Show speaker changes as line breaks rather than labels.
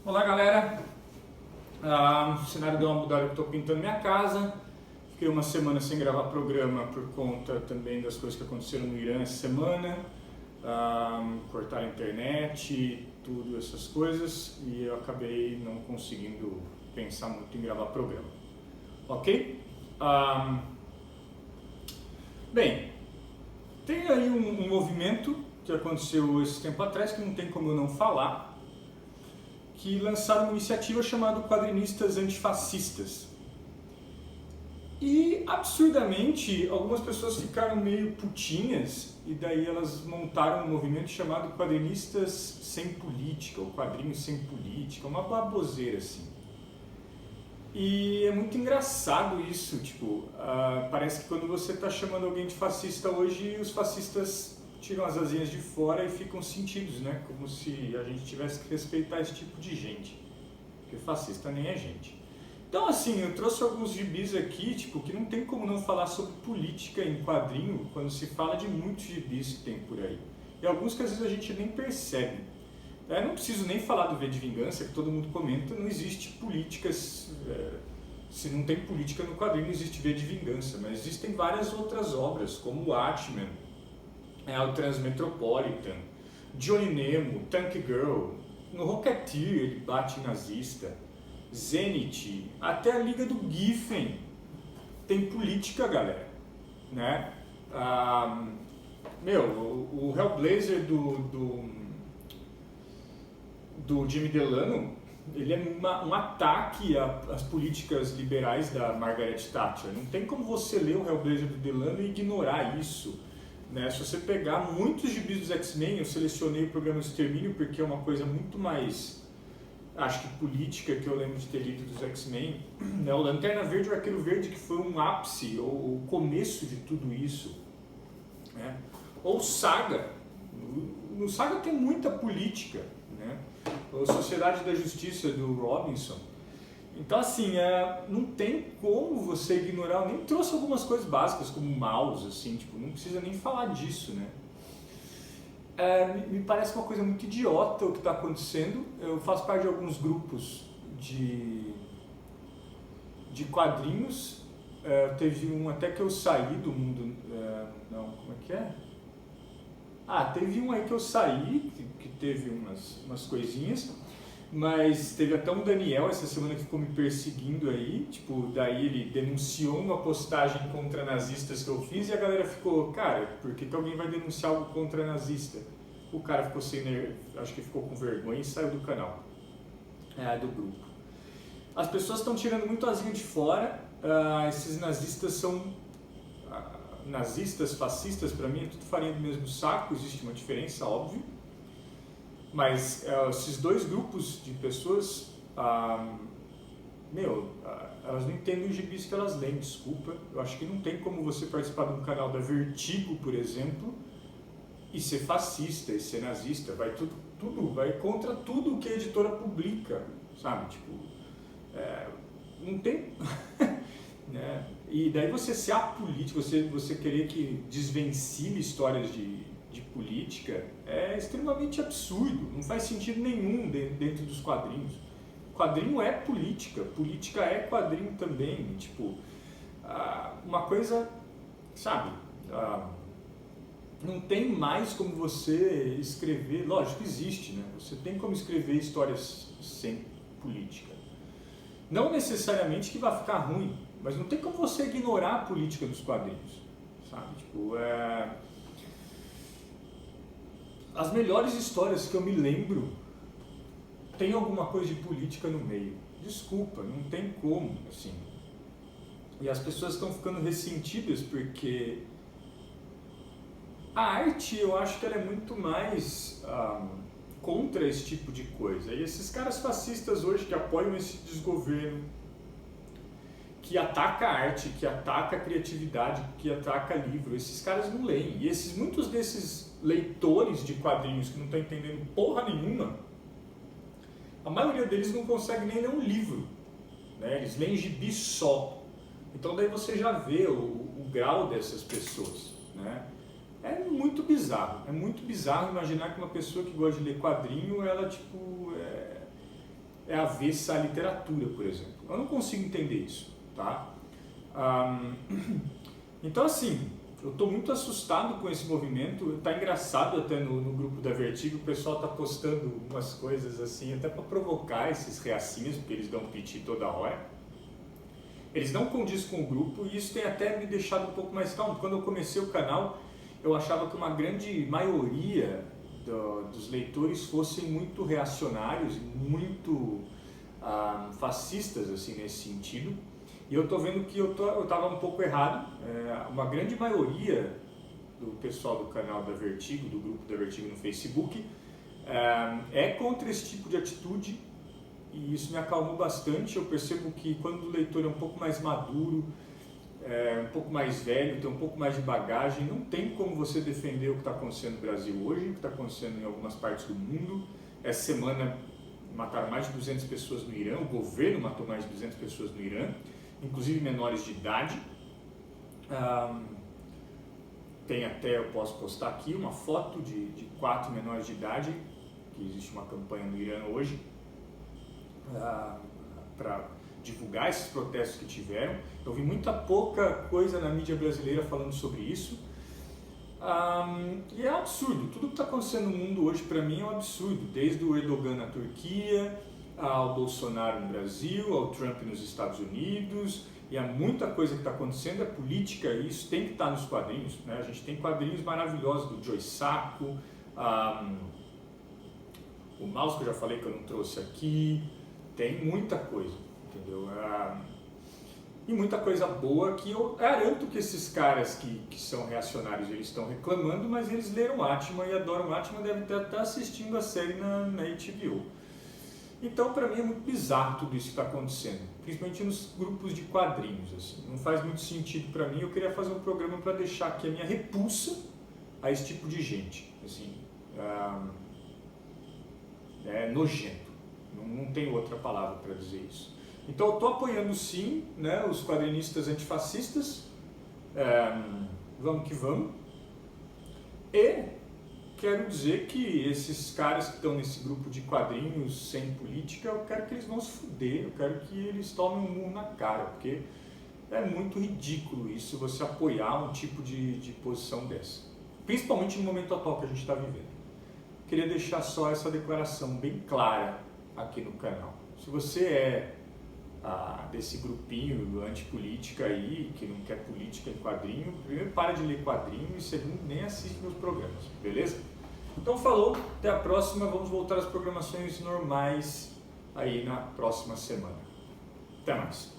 Olá galera, o cenário deu uma mudada que eu estou pintando minha casa. Fiquei uma semana sem gravar programa por conta também das coisas que aconteceram no Irã essa semana. Cortaram a internet, tudo essas coisas, e eu acabei não conseguindo pensar muito em gravar programa. Ok? Bem, tem aí um movimento que aconteceu esse tempo atrás, que não tem como eu não falar, que lançaram uma iniciativa chamada Quadrinistas Antifascistas. E, absurdamente, algumas pessoas ficaram meio putinhas e daí elas montaram um movimento chamado Quadrinistas Sem Política, ou Quadrinhos Sem Política, uma baboseira assim. E é muito engraçado isso, parece que quando você está chamando alguém de fascista hoje, os fascistas tiram as asinhas de fora e ficam sentidos, né? Como se a gente tivesse que respeitar esse tipo de gente, porque fascista nem é gente. Então, assim, eu trouxe alguns gibis aqui, que não tem como não falar sobre política em quadrinho quando se fala de muitos gibis que tem por aí. E alguns que às vezes a gente nem percebe. Eu não preciso nem falar do V de Vingança, que todo mundo comenta, não existe políticas, se não tem política no quadrinho, não existe V de Vingança, mas existem várias outras obras, como o Watchmen, o Transmetropolitan, Johnny Nemo, Tank Girl, no Rocketeer ele bate em nazista, Zenith, até a Liga do Giffen tem política, galera, né? O Hellblazer do Jimmy Delano, ele é um ataque às políticas liberais da Margaret Thatcher. Não tem como você ler o Hellblazer do Delano e ignorar isso, né? Se você pegar muitos gibis dos X-Men, eu selecionei o programa do Extermínio porque é uma coisa muito mais, acho que política, que eu lembro de ter lido dos X-Men, né? O Lanterna Verde, o Arqueiro Verde, que foi um ápice, ou o começo de tudo isso, né? Ou Saga, no Saga tem muita política, né? Ou Sociedade da Justiça, do Robinson. Então, assim, não tem como você ignorar. Eu nem trouxe algumas coisas básicas, como mouse, assim, não precisa nem falar disso, né? Me parece uma coisa muito idiota o que está acontecendo. Eu faço parte de alguns grupos de quadrinhos. Teve um até que eu saí do mundo. Como é que é? Teve um aí que eu saí, que teve umas coisinhas. Mas teve até um Daniel essa semana que ficou me perseguindo aí, daí ele denunciou uma postagem contra nazistas que eu fiz e a galera ficou, cara, por que alguém vai denunciar algo contra nazista? O cara ficou acho que ficou com vergonha e saiu do canal, do grupo. As pessoas estão tirando muito asinho de fora, esses nazistas são, nazistas, fascistas, pra mim é tudo farinha do mesmo saco, existe uma diferença, óbvio. Mas esses dois grupos de pessoas, elas não entendem os gibis que elas leem, desculpa. Eu acho que não tem como você participar de um canal da Vertigo, por exemplo, e ser fascista, e ser nazista. Vai vai contra tudo que a editora publica, sabe? Não tem... né? E daí você ser apolítico, você querer que desvencilhe histórias de política é extremamente absurdo, não faz sentido nenhum dentro dos quadrinhos. Quadrinho é política, política é quadrinho também, uma coisa, sabe, não tem mais como você escrever, lógico que existe, né? Você tem como escrever histórias sem política, não necessariamente que vai ficar ruim, mas não tem como você ignorar a política dos quadrinhos, sabe, as melhores histórias que eu me lembro tem alguma coisa de política no meio. Desculpa, não tem como, assim. E as pessoas estão ficando ressentidas porque a arte, eu acho que ela é muito mais contra esse tipo de coisa. E esses caras fascistas hoje que apoiam esse desgoverno, que ataca a arte, que ataca a criatividade, que ataca livro, esses caras não leem. E muitos desses leitores de quadrinhos que não estão entendendo porra nenhuma, a maioria deles não consegue nem ler um livro, né? Eles leem gibi só. Então daí você já vê o grau dessas pessoas, né? É muito bizarro imaginar que uma pessoa que gosta de ler quadrinho, ela é avessa à literatura, por exemplo. Eu não consigo entender isso, tá? Então, assim, eu estou muito assustado com esse movimento. Está engraçado até no grupo da Vertigo, o pessoal está postando umas coisas assim, até para provocar esses reacinhos, porque eles dão piti toda hora. Eles não condizem com o grupo e isso tem até me deixado um pouco mais calmo. Quando eu comecei o canal, eu achava que uma grande maioria dos leitores fossem muito reacionários, muito fascistas assim, nesse sentido. E eu estou vendo que eu estava um pouco errado. Uma grande maioria do pessoal do canal da Vertigo, do grupo da Vertigo no Facebook, é contra esse tipo de atitude. E isso me acalmou bastante. Eu percebo que quando o leitor é um pouco mais maduro, um pouco mais velho, tem um pouco mais de bagagem, não tem como você defender o que está acontecendo no Brasil hoje, o que está acontecendo em algumas partes do mundo. Essa semana mataram mais de 200 pessoas no Irã, o governo matou mais de 200 pessoas no Irã, inclusive menores de idade. Tem até, eu posso postar aqui, uma foto de 4 menores de idade, que existe uma campanha no Irã hoje, para divulgar esses protestos que tiveram. Eu vi pouca coisa na mídia brasileira falando sobre isso. E é absurdo, tudo que está acontecendo no mundo hoje para mim é um absurdo, desde o Erdogan na Turquia, ao Bolsonaro no Brasil, ao Trump nos Estados Unidos, e há muita coisa que está acontecendo, é política, e isso tem que estar nos quadrinhos, né? A gente tem quadrinhos maravilhosos do Joe Sacco, o Mouse que eu já falei que eu não trouxe aqui, tem muita coisa, entendeu? E muita coisa boa que eu garanto que esses caras que são reacionários, eles estão reclamando, mas eles leram Atman e adoram Atman, devem estar assistindo a série na HBO. Então, para mim é muito bizarro tudo isso que está acontecendo, principalmente nos grupos de quadrinhos. Assim. Não faz muito sentido para mim. Eu queria fazer um programa para deixar aqui a minha repulsa a esse tipo de gente. Assim, é nojento. Não tem outra palavra para dizer isso. Então, eu estou apoiando sim, né, os quadrinistas antifascistas. Vamos que vamos. E quero dizer que esses caras que estão nesse grupo de quadrinhos sem política, eu quero que eles vão se fuder, eu quero que eles tomem um murro na cara, porque é muito ridículo isso, você apoiar um tipo de posição dessa. Principalmente no momento atual que a gente está vivendo. Queria deixar só essa declaração bem clara aqui no canal. Se você é desse grupinho antipolítica aí, que não quer política em quadrinho, primeiro para de ler quadrinho e segundo nem assiste meus programas, beleza? Então falou, até a próxima, vamos voltar às programações normais aí na próxima semana. Até mais!